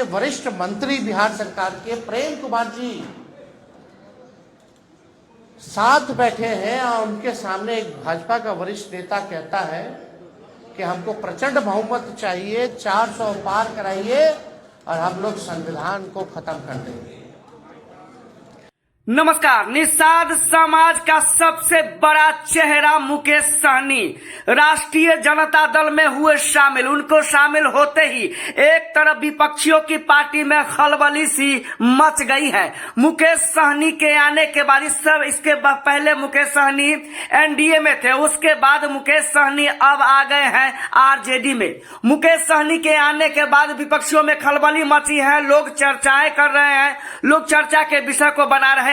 वरिष्ठ मंत्री बिहार सरकार के प्रेम कुमार जी साथ बैठे हैं और उनके सामने एक भाजपा का वरिष्ठ नेता कहता है कि हमको प्रचंड बहुमत चाहिए, 400 पार कराइए और हम लोग संविधान को खत्म कर देंगे। नमस्कार। निषाद समाज का सबसे बड़ा चेहरा मुकेश सहनी राष्ट्रीय जनता दल में हुए शामिल। उनको शामिल होते ही एक तरफ विपक्षियों की पार्टी में खलबली सी मच गई है। मुकेश सहनी के आने के बाद इसके पहले मुकेश सहनी एनडीए में थे, उसके बाद मुकेश सहनी अब आ गए हैं आरजेडी में। मुकेश सहनी के आने के बाद विपक्षियों में खलबली मची है, लोग चर्चाएं कर रहे हैं, लोग चर्चा के विषय को बना रहे हैं।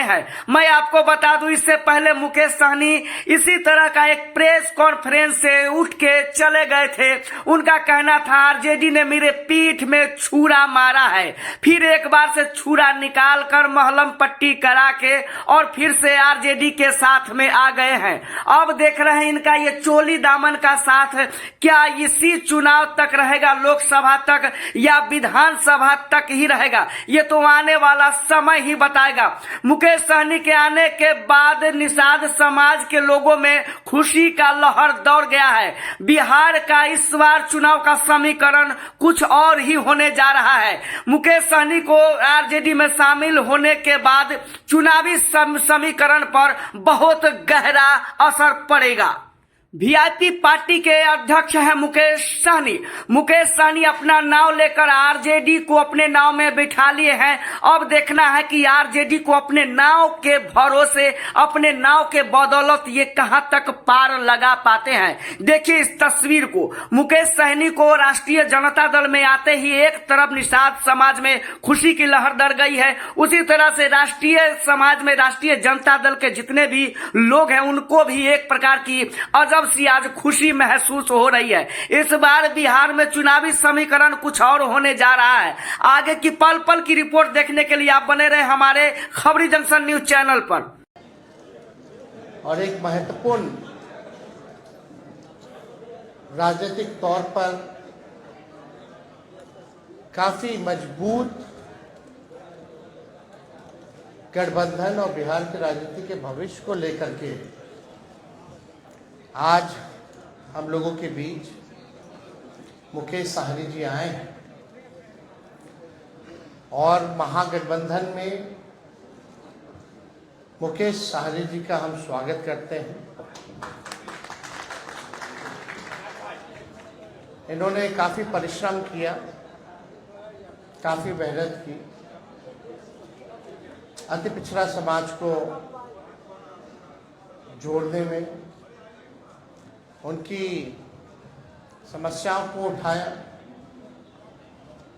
मैं आपको बता दूं, इससे पहले मुकेश सहनी इसी तरह का एक प्रेस कॉन्फ्रेंस से उठ के चले गए थे। उनका कहना था आरजेडी ने मेरे पीठ में छुरा मारा है, फिर एक बार से छुरा निकाल कर महलम पट्टी करा के और फिर से आरजेडी के साथ में आ गए हैं। अब देख रहे हैं इनका ये चोली दामन का साथ क्या इसी चुनाव तक रहेगा, लोकसभा तक या विधानसभा तक ही रहेगा, ये तो आने वाला समय ही बताएगा। मुकेश सहनी के आने के बाद निषाद समाज के लोगों में खुशी का लहर दौड़ गया है। बिहार का इस बार चुनाव का समीकरण कुछ और ही होने जा रहा है। मुकेश सहनी को आरजेडी में शामिल होने के बाद चुनावी समीकरण पर बहुत गहरा असर पड़ेगा। वीआईपी पार्टी के अध्यक्ष है मुकेश सहनी। मुकेश सहनी अपना नाव लेकर आरजेडी को अपने नाव में बिठा लिए हैं। अब देखना है कि आरजेडी को अपने नाव के भरोसे, अपने नाव के बदौलत ये कहां तक पार लगा पाते हैं। देखिए इस तस्वीर को। मुकेश सहनी को राष्ट्रीय जनता दल में आते ही एक तरफ निषाद समाज में खुशी की लहर दौड़ गई है, उसी तरह से राष्ट्रीय समाज में राष्ट्रीय जनता दल के जितने भी लोग हैं उनको भी एक प्रकार की अजब सी आज खुशी महसूस हो रही है। इस बार बिहार में चुनावी समीकरण कुछ और होने जा रहा है। आगे की पल पल की रिपोर्ट देखने के लिए आप बने रहे हमारे खबरी जंक्शन न्यूज चैनल पर। और एक महत्वपूर्ण राजनीतिक तौर पर काफी मजबूत गठबंधन और बिहार की राजनीति के भविष्य को लेकर के आज हम लोगों के बीच मुकेश सहनी जी आए हैं और महागठबंधन में मुकेश सहनी जी का हम स्वागत करते हैं। इन्होंने काफी परिश्रम किया, काफी मेहनत की, अति पिछड़ा समाज को जोड़ने में, उनकी समस्याओं को उठाया,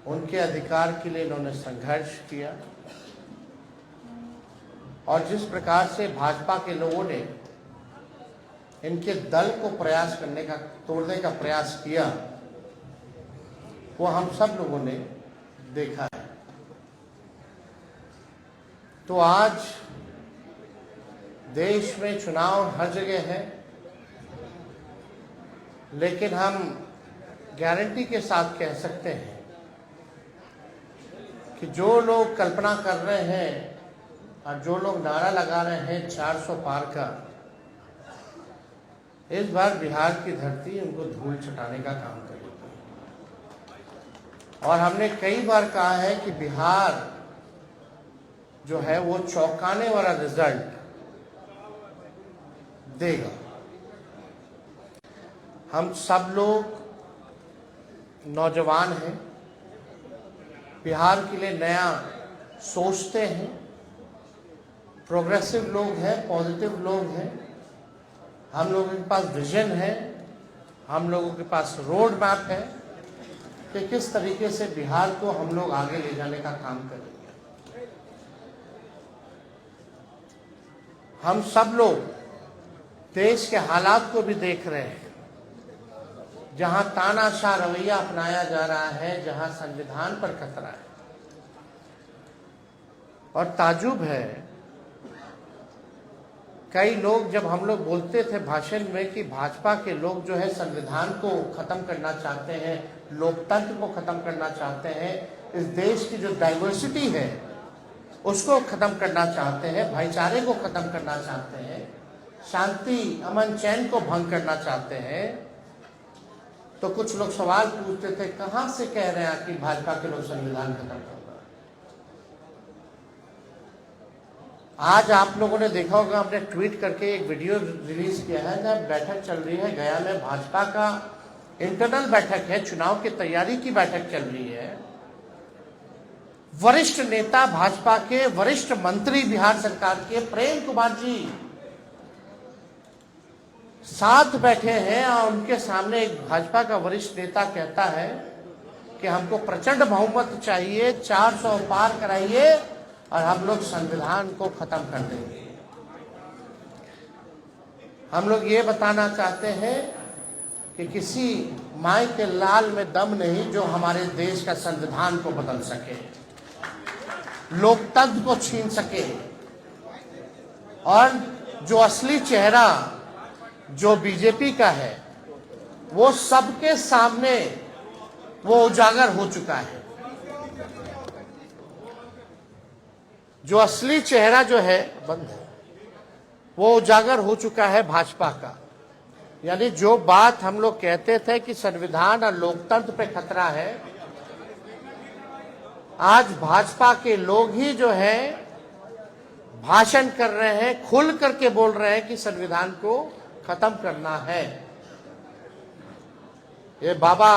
उनके अधिकार के लिए इन्होंने संघर्ष किया और जिस प्रकार से भाजपा के लोगों ने इनके दल को प्रयास करने का, तोड़ने का प्रयास किया, वो हम सब लोगों ने देखा है। तो आज देश में चुनाव हर जगह है, लेकिन हम गारंटी के साथ कह सकते हैं कि जो लोग कल्पना कर रहे हैं और जो लोग नारा लगा रहे हैं 400 पार का, इस बार बिहार की धरती उनको धूल चटाने का काम करेगी। और हमने कई बार कहा है कि बिहार जो है वो चौंकाने वाला रिजल्ट देगा। हम सब लोग नौजवान हैं, बिहार के लिए नया सोचते हैं, प्रोग्रेसिव लोग हैं, पॉजिटिव लोग हैं। हम लोगों के पास विजन है, हम लोगों के पास रोड मैप है कि किस तरीके से बिहार को हम लोग आगे ले जाने का काम करेंगे। हम सब लोग देश के हालात को भी देख रहे हैं, जहां तानाशाह रवैया अपनाया जा रहा है, जहां संविधान पर खतरा है। और ताजुब है, कई लोग, जब हम लोग बोलते थे भाषण में कि भाजपा के लोग जो है संविधान को खत्म करना चाहते हैं, लोकतंत्र को खत्म करना चाहते हैं, इस देश की जो डाइवर्सिटी है उसको खत्म करना चाहते हैं, भाईचारे को खत्म करना चाहते हैं, शांति अमन चैन को भंग करना चाहते हैं, तो कुछ लोग सवाल पूछते थे कहां से कह रहे हैं कि भाजपा के लोग संविधान खत्म कर रहे हैं। आज आप लोगों ने देखा होगा, हमने ट्वीट करके एक वीडियो रिलीज किया है, जब बैठक चल रही है गया में, भाजपा का इंटरनल बैठक है, चुनाव की तैयारी की बैठक चल रही है। वरिष्ठ नेता भाजपा के, वरिष्ठ मंत्री बिहार सरकार के प्रेम कुमार जी साथ बैठे हैं और उनके सामने एक भाजपा का वरिष्ठ नेता कहता है कि हमको प्रचंड बहुमत चाहिए, 400 पार कराइए और हम लोग संविधान को खत्म कर देंगे। हम लोग ये बताना चाहते हैं कि किसी माई के लाल में दम नहीं जो हमारे देश का संविधान को बदल सके, लोकतंत्र को छीन सके, और जो असली चेहरा जो बीजेपी का है वो सबके सामने वो उजागर हो चुका है। जो असली चेहरा जो है बंद है, वो उजागर हो चुका है भाजपा का। यानी जो बात हम लोग कहते थे कि संविधान और लोकतंत्र पे खतरा है, आज भाजपा के लोग ही जो है भाषण कर रहे हैं, खुल करके बोल रहे हैं कि संविधान को खत्म करना है। ये बाबा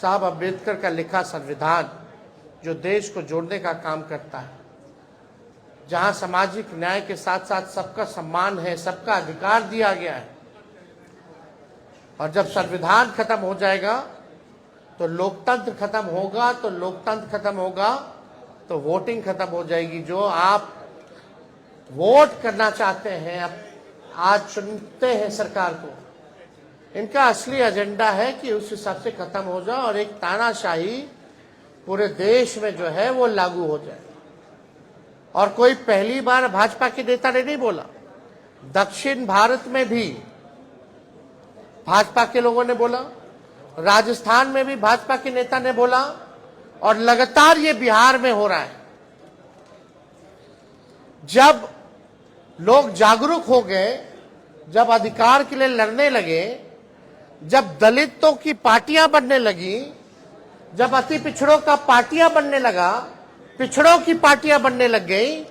साहब अम्बेडकर का लिखा संविधान जो देश को जोड़ने का काम करता है, जहां सामाजिक न्याय के साथ साथ सबका सम्मान है, सबका अधिकार दिया गया है। और जब संविधान खत्म हो जाएगा तो लोकतंत्र खत्म होगा, तो लोकतंत्र खत्म होगा तो वोटिंग खत्म हो जाएगी। जो आप वोट करना चाहते हैं, अब आज चुनते हैं सरकार को, इनका असली एजेंडा है कि उस हिसाब से खत्म हो जाए और एक तानाशाही पूरे देश में जो है वो लागू हो जाए। और कोई पहली बार भाजपा के नेता ने नहीं बोला, दक्षिण भारत में भी भाजपा के लोगों ने बोला, राजस्थान में भी भाजपा के नेता ने बोला, और लगातार ये बिहार में हो रहा है। जब लोग जागरूक हो गए, जब अधिकार के लिए लड़ने लगे, जब दलितों की पार्टियां बनने लगी, जब अति पिछड़ों का पार्टियां बनने लगा, पिछड़ों की पार्टियां बनने लग गई,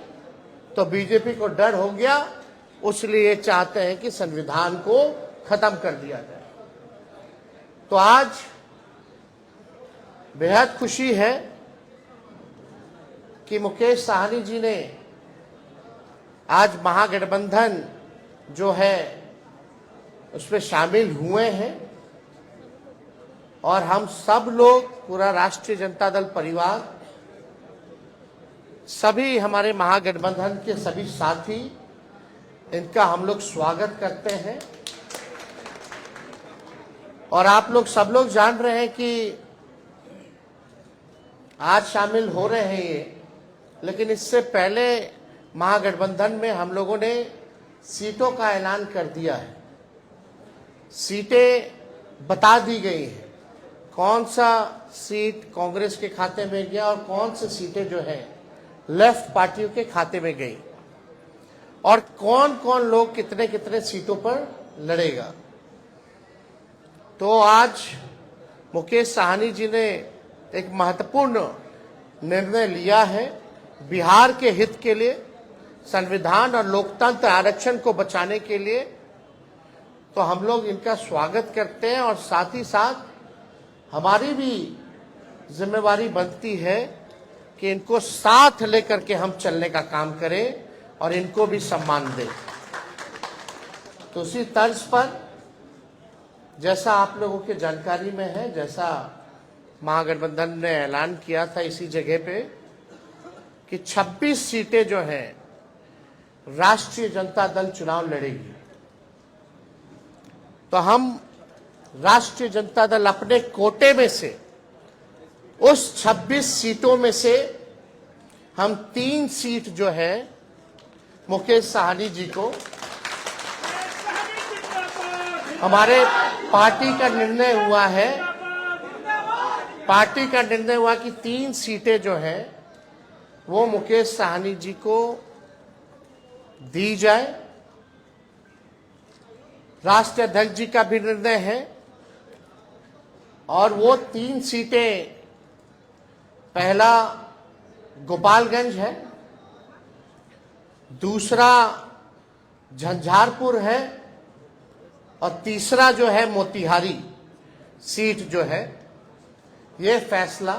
तो बीजेपी को डर हो गया। इसलिए चाहते हैं कि संविधान को खत्म कर दिया जाए। तो आज बेहद खुशी है कि मुकेश साहनी जी ने आज महागठबंधन जो है उसमें शामिल हुए हैं, और हम सब लोग, पूरा राष्ट्रीय जनता दल परिवार, सभी हमारे महागठबंधन के सभी साथी, इनका हम लोग स्वागत करते हैं। और आप लोग सब लोग जान रहे हैं कि आज शामिल हो रहे हैं ये, लेकिन इससे पहले महागठबंधन में हम लोगों ने सीटों का ऐलान कर दिया है। सीटें बता दी गई हैं, कौन सा सीट कांग्रेस के खाते में गया और कौन सी सीटें जो है लेफ्ट पार्टियों के खाते में गई, और कौन कौन लोग कितने कितने सीटों पर लड़ेगा। तो आज मुकेश साहनी जी ने एक महत्वपूर्ण निर्णय लिया है बिहार के हित के लिए, संविधान और लोकतंत्र आरक्षण को बचाने के लिए। तो हम लोग इनका स्वागत करते हैं, और साथ ही साथ हमारी भी जिम्मेवारी बनती है कि इनको साथ लेकर के हम चलने का काम करें और इनको भी सम्मान दें। तो उसी तर्ज पर, जैसा आप लोगों के जानकारी में है, जैसा महागठबंधन ने ऐलान किया था इसी जगह पे कि 26 सीटें जो हैं राष्ट्रीय जनता दल चुनाव लड़ेगी। तो हम राष्ट्रीय जनता दल अपने कोटे में से उस 26 सीटों में से हम 3 सीट जो है मुकेश साहनी जी को, हमारे पार्टी का निर्णय हुआ है पार्टी का निर्णय हुआ कि 3 सीटें जो है वो मुकेश साहनी जी को दी जाए। राष्ट्रीय अध्यक्ष जी का भी निर्णय है और वो 3 सीटें, पहला गोपालगंज है, दूसरा झंझारपुर है और तीसरा जो है मोतिहारी सीट जो है। ये फैसला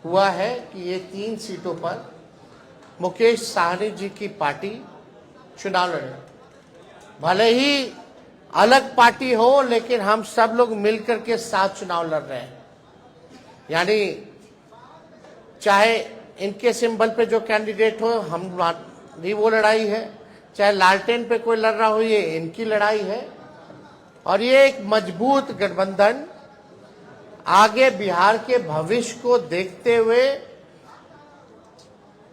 हुआ है कि ये 3 सीटों पर मुकेश साहनी जी की पार्टी चुनाव लड़े। भले ही अलग पार्टी हो लेकिन हम सब लोग मिलकर के साथ चुनाव लड़ रहे हैं। यानी चाहे इनके सिंबल पे जो कैंडिडेट हो हमारी वो लड़ाई है, चाहे लालटेन पे कोई लड़ रहा हो ये इनकी लड़ाई है। और ये एक मजबूत गठबंधन आगे बिहार के भविष्य को देखते हुए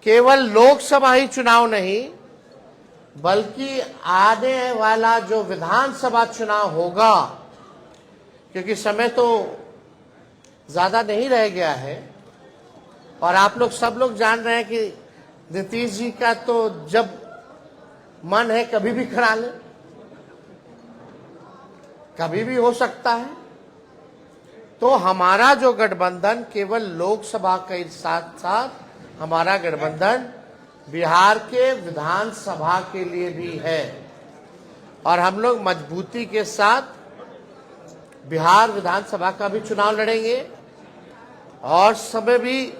केवल लोकसभा ही चुनाव नहीं बल्कि आने वाला जो विधानसभा चुनाव होगा, क्योंकि समय तो ज्यादा नहीं रह गया है और आप लोग सब लोग जान रहे हैं कि नीतीश जी का तो जब मन है कभी भी करा ले, कभी भी हो सकता है। तो हमारा जो गठबंधन केवल लोकसभा के साथ साथ हमारा गठबंधन बिहार के विधानसभा के लिए भी है और हम लोग मजबूती के साथ बिहार विधानसभा का भी चुनाव लड़ेंगे। और समय भी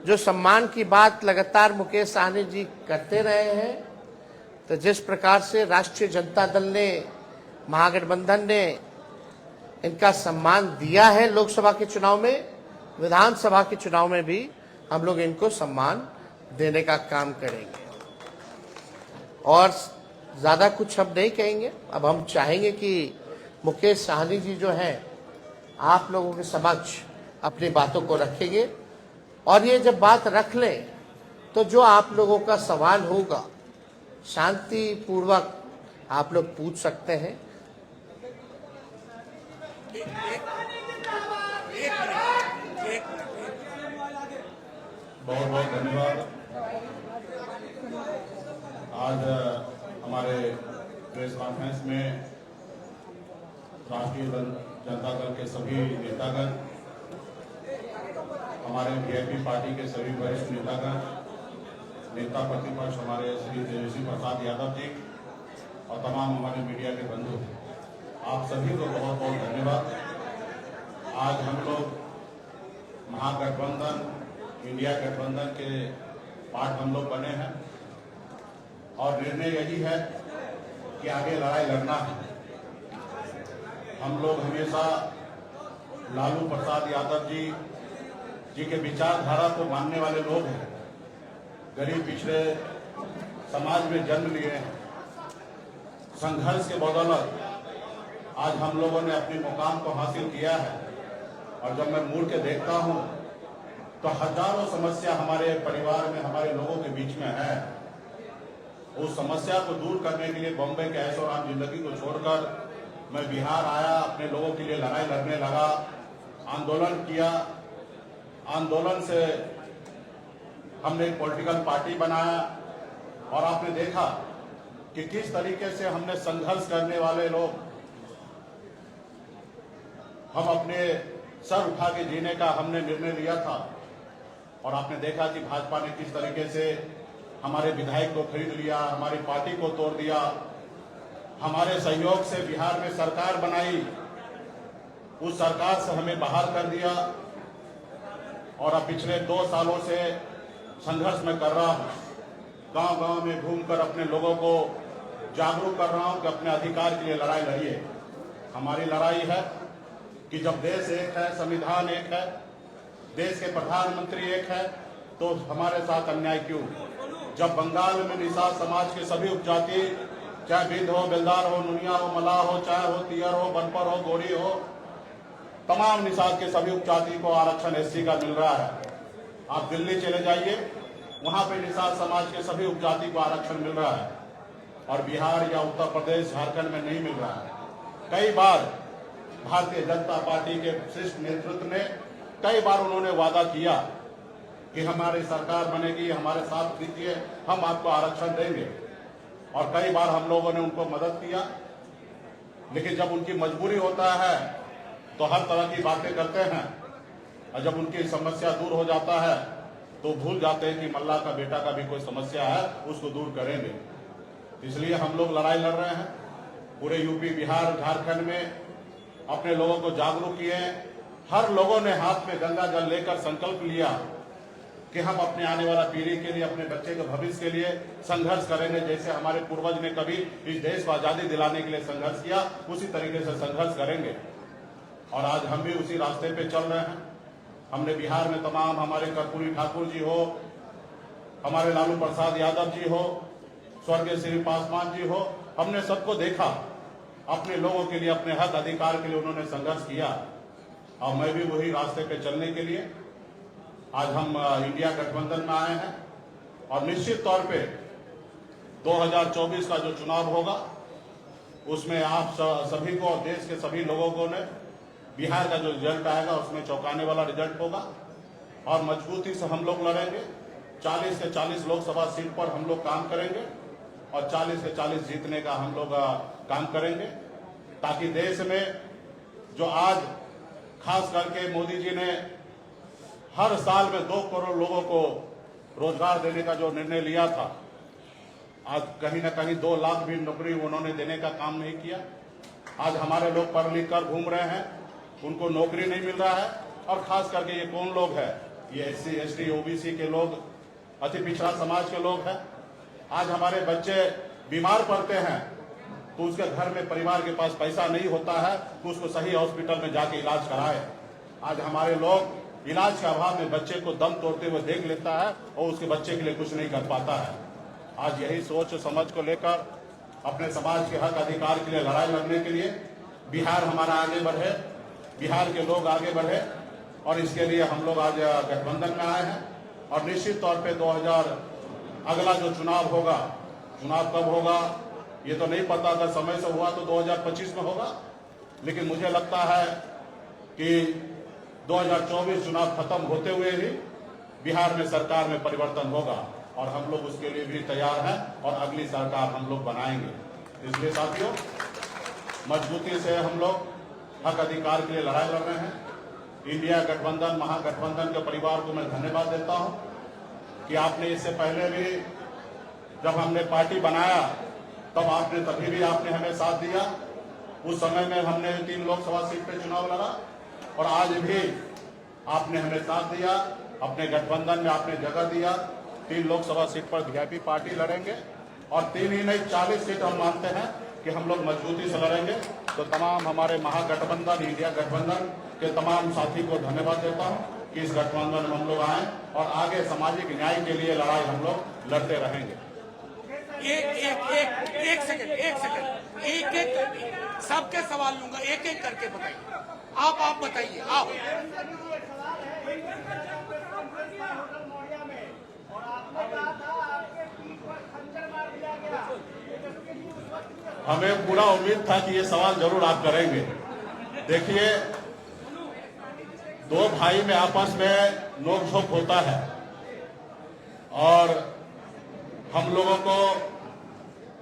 जो सम्मान की बात लगातार मुकेश साहनी जी करते रहे हैं, तो जिस प्रकार से राष्ट्रीय जनता दल ने, महागठबंधन ने इनका सम्मान दिया है लोकसभा के चुनाव में, विधानसभा के चुनाव में भी हम लोग इनको सम्मान देने का काम करेंगे। और ज्यादा कुछ हम नहीं कहेंगे। अब हम चाहेंगे कि मुकेश साहनी जी जो हैं आप लोगों के समक्ष अपनी बातों को रखेंगे और ये जब बात रख लें तो जो आप लोगों का सवाल होगा शांति पूर्वक आप लोग पूछ सकते हैं। बहुत बहुत धन्यवाद। आज हमारे प्रेस कॉन्फ्रेंस में राष्ट्रीय जनता दल के सभी नेतागण, हमारे वीआईपी पार्टी के सभी वरिष्ठ नेतागण, नेता प्रतिपक्ष हमारे श्री तेजस्वी प्रसाद यादव जी और तमाम हमारे मीडिया के बंधु, आप सभी को बहुत बहुत धन्यवाद। आज हम लोग महागठबंधन, इंडिया गठबंधन के पार्ट हम लोग बने हैं और निर्णय यही है कि आगे लड़ाई लड़ना है। हम लोग हमेशा लालू प्रसाद यादव जी के विचारधारा को मानने वाले लोग हैं। गरीब पिछड़े समाज में जन्म लिए हैं। संघर्ष के बदौलत आज हम लोगों ने अपने मुकाम को हासिल किया है और जब मैं मुड़ के देखता हूं तो हजारों समस्या हमारे परिवार में, हमारे लोगों के बीच में है। उस समस्या को दूर करने के लिए बॉम्बे के ऐशो आराम जिंदगी को छोड़कर मैं बिहार आया, अपने लोगों के लिए लड़ाई लड़ने लगा, आंदोलन किया। आंदोलन से हमने एक पॉलिटिकल पार्टी बनाया और आपने देखा कि किस तरीके से हमने संघर्ष करने वाले लोग, हम अपने सर उठा के जीने का हमने निर्णय लिया था। और आपने देखा कि भाजपा ने किस तरीके से हमारे विधायक को खरीद लिया, हमारी पार्टी को तोड़ दिया, हमारे सहयोग से बिहार में सरकार बनाई, उस सरकार से हमें बाहर कर दिया। और अब पिछले 2 सालों से संघर्ष में कर रहा हूं, गांव-गांव में घूमकर अपने लोगों को जागरूक कर रहा हूं कि अपने अधिकार के लिए लड़ाई लड़िए। हमारी लड़ाई है कि जब देश एक है, संविधान एक है, देश के प्रधानमंत्री एक है, तो हमारे साथ अन्याय क्यों? जब बंगाल में निषाद समाज के सभी उपजाति, चाहे बिंद हो, बेलदार हो, नुनिया हो, मलाह हो, चाहे हो तियर हो, बनपर हो, गोरी हो, तमाम निषाद के सभी उपजाति को आरक्षण एससी का मिल रहा है। आप दिल्ली चले जाइए, वहां पे निषाद समाज के सभी उपजाति को आरक्षण मिल रहा है और बिहार या उत्तर प्रदेश, झारखंड में नहीं मिल रहा है। कई बार भारतीय जनता पार्टी के श्रेष्ठ नेतृत्व ने कई बार उन्होंने वादा किया कि हमारी सरकार बनेगी, हमारे साथ दीजिए, हम आपको आरक्षण देंगे। और कई बार हम लोगों ने उनको मदद किया, लेकिन जब उनकी मजबूरी होता है तो हर तरह की बातें करते हैं, और जब उनकी समस्या दूर हो जाता है तो भूल जाते हैं कि मल्ला का बेटा का भी कोई समस्या है, उसको दूर करेंगे। इसलिए हम लोग लड़ाई लड़ रहे हैं। पूरे यूपी, बिहार, झारखंड में अपने लोगों को जागरूक किए। हर लोगों ने हाथ में गंगा जल लेकर संकल्प लिया कि हम अपने आने वाला पीढ़ी के लिए, अपने बच्चे के भविष्य के लिए संघर्ष करेंगे। जैसे हमारे पूर्वज ने कभी इस देश को आजादी दिलाने के लिए संघर्ष किया, उसी तरीके से संघर्ष करेंगे। और आज हम भी उसी रास्ते पे चल रहे हैं। हमने बिहार में तमाम, हमारे कर्पूरी ठाकुर जी हो, हमारे लालू प्रसाद यादव जी हो, स्वर्गीय श्री पासवान जी हो, हमने सबको देखा। अपने लोगों के लिए, अपने हक अधिकार के लिए उन्होंने संघर्ष किया। और मैं भी वही रास्ते पे चलने के लिए आज हम इंडिया गठबंधन में आए हैं। और निश्चित तौर पे 2024 का जो चुनाव होगा उसमें आप सभी को और देश के सभी लोगों को ने बिहार का जो रिजल्ट आएगा उसमें चौंकाने वाला रिजल्ट होगा। और मजबूती से हम लोग लड़ेंगे। 40 से 40 लोकसभा सीट पर हम लोग काम करेंगे और 40 से 40 जीतने का हम लोग काम करेंगे, ताकि देश में जो आज खास करके मोदी जी ने हर साल में 2 करोड़ लोगों को रोजगार देने का जो निर्णय लिया था, आज कहीं ना कहीं 2 लाख भी नौकरी उन्होंने देने का काम नहीं किया। आज हमारे लोग पढ़ लिख कर घूम रहे हैं, उनको नौकरी नहीं मिल रहा है। और खास करके ये कौन लोग हैं? ये SC, ST, OBC के लोग, अति पिछड़ा समाज के लोग हैं। आज हमारे बच्चे बीमार पड़ते हैं तो उसके घर में, परिवार के पास पैसा नहीं होता है तो उसको सही हॉस्पिटल में जाके इलाज कराए। आज हमारे लोग इलाज के अभाव में बच्चे को दम तोड़ते हुए देख लेता है और उसके बच्चे के लिए कुछ नहीं कर पाता है। आज यही सोच समझ को लेकर अपने समाज के हक अधिकार के लिए लड़ाई लड़ने के लिए बिहार हमारा आगे बढ़े, बिहार के लोग आगे बढ़े। और इसके लिए हम लोग आज गठबंधन में आए हैं। और निश्चित तौर पे 2000 अगला जो चुनाव होगा, चुनाव कब होगा ये तो नहीं पता। अगर समय से हुआ तो 2025 में होगा, लेकिन मुझे लगता है कि 2024 चुनाव खत्म होते हुए ही बिहार में सरकार में परिवर्तन होगा। और हम लोग उसके लिए भी तैयार हैं और अगली सरकार हम लोग बनाएंगे। इसलिए साथियों, मजबूती से हम लोग हक अधिकार के लिए लड़ाई लड़ रहे हैं। इंडिया गठबंधन, महागठबंधन के परिवार को मैं धन्यवाद देता हूं कि आपने इससे पहले भी जब हमने पार्टी बनाया तब आपने, तभी भी आपने हमें साथ दिया। उस समय में हमने 3 लोकसभा सीट पे चुनाव लड़ा और आज भी आपने हमें साथ दिया। अपने गठबंधन में आपने जगह दिया। 3 लोकसभा सीट पर वीआईपी पार्टी लड़ेंगे और 3 ही नहीं 40 सीट हम मानते हैं कि हम लोग मजबूती से लड़ेंगे। तो तमाम हमारे महागठबंधन, इंडिया गठबंधन के तमाम साथी को धन्यवाद देता हूं कि इस गठबंधन में हम लोग आए और आगे सामाजिक न्याय के लिए लड़ाई हम लोग लड़ते रहेंगे। एक सेकंड, एक सबके सवाल लूंगा, एक एक करके बताइए। आप बताइए। आप हमें पूरा उम्मीद था कि ये सवाल जरूर आप करेंगे। देखिए, 2 भाई में आपस में नोकझोंक होता है और हम लोगों को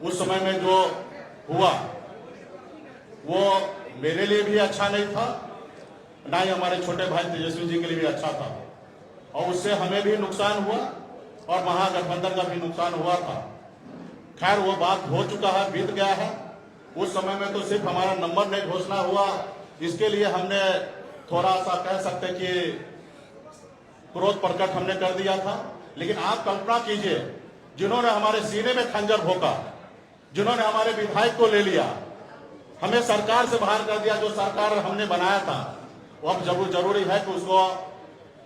उस समय में जो हुआ वो मेरे लिए भी अच्छा नहीं था, ना ही हमारे छोटे भाई तेजस्वी जी के लिए भी अच्छा था। और उससे हमें भी नुकसान हुआ और महागठबंधन का भी नुकसान हुआ था। खैर, वो बात हो चुका है, बीत गया है। उस समय में तो सिर्फ हमारा नंबर नहीं घोषणा हुआ, इसके लिए हमने थोड़ा सा कह सकते कि क्रोध प्रकट हमने कर दिया था। लेकिन आप कल्पना कीजिए, जिन्होंने हमारे सीने में खंजर भोंका, जिन्होंने हमारे विधायक को ले लिया, हमें सरकार से बाहर कर दिया, जो सरकार हमने बनाया था, वो अब जरूरी है कि उसको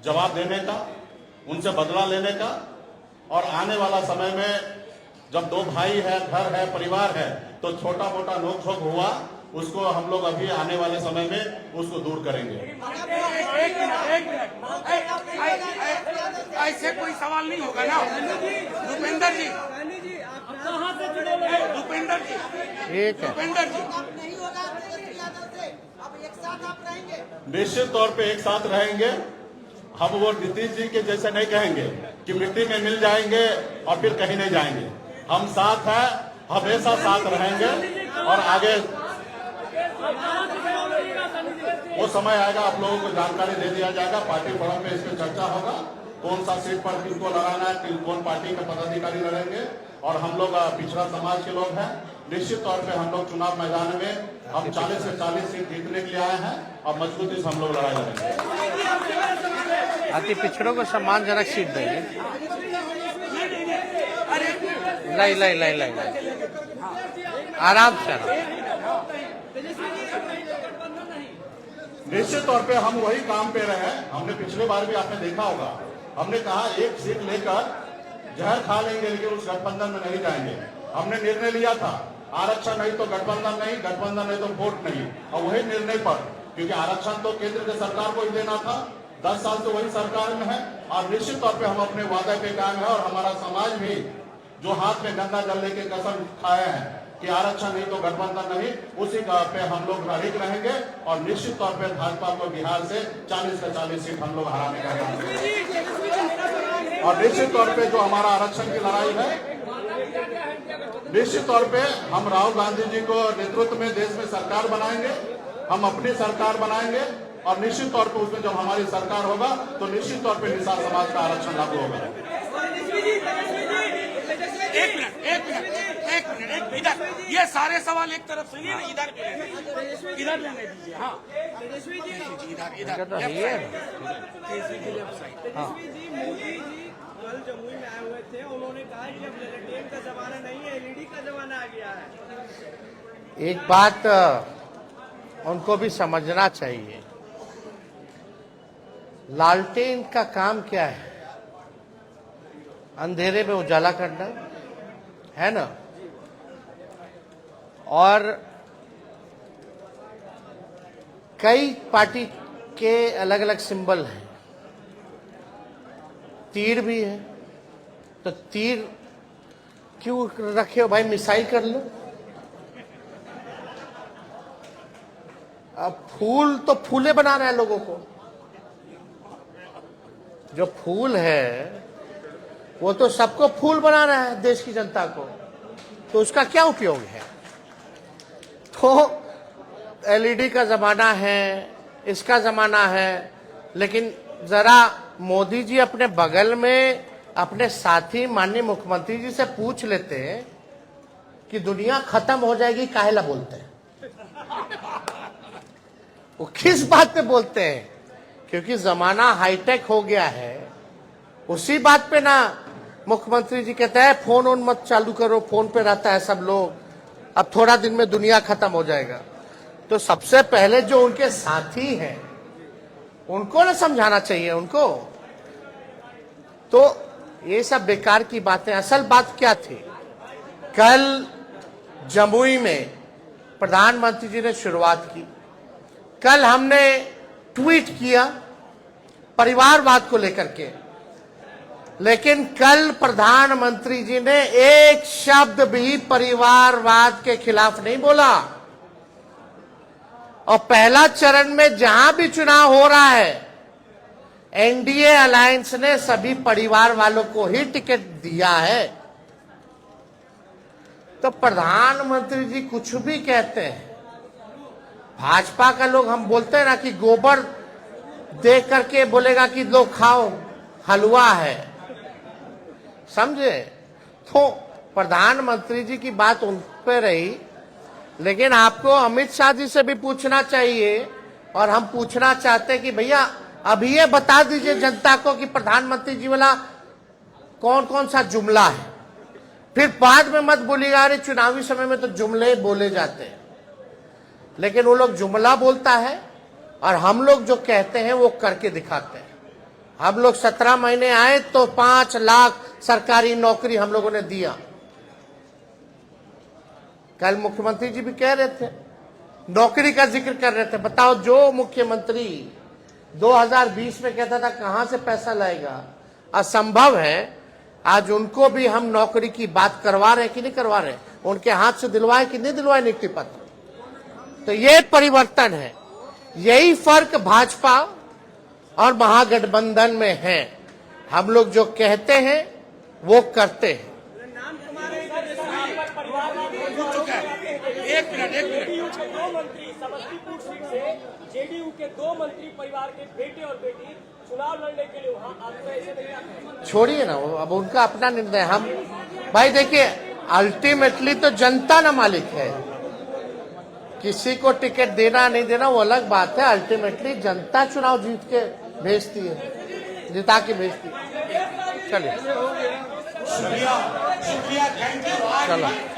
जवाब देने का, उनसे बदला लेने का। और आने वाला समय में जब 2 भाई है, घर है, परिवार है, तो छोटा मोटा नोकझोंक हुआ, उसको हम लोग अभी आने वाले समय में उसको दूर करेंगे। एक मिनट, ऐसे कोई सवाल नहीं होगा ना। भूपेंद्र जी, भूपेंद्र जी, ठीक है। भूपेंद्र जी, नहीं होगा तेजस्वी यादव से। अब एक साथ आप रहेंगे? निश्चित तौर पे एक साथ रहेंगे। हम वो नीतीश जी के जैसे नहीं कहेंगे कि मिट्टी में मिल जाएंगे और फिर कहीं नहीं जाएंगे। हम साथ हैं, हमेशा साथ रहेंगे और आगे वो समय आएगा, आप लोगों को जानकारी दे दिया जाएगा। पार्टी फोरम पे इस पर चर्चा होगा, कौन सा सीट पर किसको लड़ाना है, कौन पार्टी के पदाधिकारी लड़ेंगे। और हम लोग पिछड़ा समाज के लोग हैं, निश्चित तौर पे हम लोग चुनाव मैदान में हम 40 से 40 सीट जीतने के लिए आए हैं और मजबूती से हम लोग लड़ाई लड़ेंगे। अति पिछड़ों को सम्मानजनक सीट देंगे। लाई लाई लाई लाई आराम से। निश्चित तौर पे हम वही काम पे रहे हैं। हमने पिछले बार भी आपने देखा होगा, हमने कहा एक सीट लेकर जहर खा लेंगे लेकिन उस गठबंधन में नहीं जाएंगे। हमने निर्णय लिया था, आरक्षण नहीं तो गठबंधन नहीं, गठबंधन नहीं तो वोट नहीं। और वही निर्णय पर, क्योंकि आरक्षण तो केंद्र की सरकार को ही देना था, 10 साल से वही सरकार में है और निश्चित तौर पे हम अपने वादे पे कायम है। और हमारा समाज भी जो हाथ में गंगा जल लेके कसम खाए हैं कि आरक्षण नहीं तो गठबंधन नहीं, उसी पे हम लोग अड़िग रहेंगे और निश्चित तौर पे भाजपा को बिहार से 40 से 40 सीट हम लोग हराने का काम करेंगे। और निश्चित तौर पे जो हमारा आरक्षण की लड़ाई है, निश्चित तौर पे हम राहुल गांधी जी को नेतृत्व में देश में सरकार बनाएंगे, हम अपनी सरकार बनाएंगे और निश्चित तौर पे उसमें जब हमारी सरकार होगा तो निश्चित तौर पे निषाद समाज का आरक्षण लागू होगा। एक मिनट इधर, ये सारे सवाल एक तरफ सुनिए ना, इधर लेने दीजिए। हाँ तेजस्वी जी, इधर तो है ही है। तेजस्वी जी मोदी जी कल जमुई में आए हुए थे, उन्होंने कहा कि अब लैट्रिन का जमाना नहीं है, एलईडी का जमाना आ गया है। एक बात उनको भी समझना चाहिए, लालटेन का काम क्या है? अंधेरे में उजाला करना है ना। और कई पार्टी के अलग अलग सिंबल हैं, तीर भी है, तो तीर क्यों रखे हो भाई? मिसाइल कर लो। अब फूल तो फूले बना रहे हैं लोगों को, जो फूल है वो तो सबको फूल बना रहा है, देश की जनता को, तो उसका क्या उपयोग है? तो एलईडी का जमाना है, इसका जमाना है, लेकिन जरा मोदी जी अपने बगल में अपने साथी माननीय मुख्यमंत्री जी से पूछ लेते हैं कि दुनिया खत्म हो जाएगी, काहेला बोलते हैं? वो किस बात पे बोलते हैं? क्योंकि जमाना हाईटेक हो गया है, उसी बात पे ना मुख्यमंत्री जी कहते हैं फोन ऑन मत चालू करो, फोन पे रहता है सब लोग, अब थोड़ा दिन में दुनिया खत्म हो जाएगा। तो सबसे पहले जो उनके साथी हैं उनको ना समझाना चाहिए उनको। तो ये सब बेकार की बातें। असल बात क्या थी? कल जमुई में प्रधानमंत्री जी ने शुरुआत की, कल हमने ट्वीट किया परिवारवाद को लेकर के, लेकिन कल प्रधानमंत्री जी ने एक शब्द भी परिवारवाद के खिलाफ नहीं बोला। और पहला चरण में जहां भी चुनाव हो रहा है, एनडीए अलायंस ने सभी परिवार वालों को ही टिकट दिया है। तो प्रधानमंत्री जी कुछ भी कहते हैं, भाजपा का लोग हम बोलते हैं ना कि गोबर देख करके बोलेगा कि लो खाओ हलवा है, समझे? तो प्रधानमंत्री जी की बात उन पे रही, लेकिन आपको अमित शाह जी से भी पूछना चाहिए। और हम पूछना चाहते हैं कि भैया अभी ये बता दीजिए जनता को कि प्रधानमंत्री जी वाला कौन कौन सा जुमला है, फिर बाद में मत बोलिएगा अरे चुनावी समय में तो जुमले बोले जाते हैं। लेकिन वो लोग जुमला बोलता है और हम लोग जो कहते हैं वो करके दिखाते हैं। हम लोग 17 महीने आए तो 5 लाख सरकारी नौकरी हम लोगों ने दिया। कल मुख्यमंत्री जी भी कह रहे थे, नौकरी का जिक्र कर रहे थे। बताओ, जो मुख्यमंत्री 2020 में कहता था कहां से पैसा लाएगा, असंभव है। आज उनको भी हम नौकरी की बात करवा रहे हैं कि नहीं करवा रहे? उनके हाथ से दिलवाए कि नहीं दिलवाए नियुक्ति पत्र? तो ये परिवर्तन है। यही फर्क भाजपा और महागठबंधन में है। हम लोग जो कहते हैं वो करते हैं। पूछ चुका है। एक मिनट जेडीयू के 2 मंत्री समस्तीपुर सीट से जेडीयू के 2 मंत्री परिवार के बेटे और बेटी चुनाव लड़ने के लिए वहाँ आते हैं, ऐसे नहीं आते। छोड़िए ना, वो अब उनका अपना निर्णय। हम भाई देखिए, अल्टीमेटली तो जनता ना मालिक है। किसी को टिकट देना नहीं देना वो अलग बात है। अल्टीमेटली जनता चुनाव जीत के भेजती है, जिता के भेजती है। चलिए शुक्रिया, थैंक यू। चलो।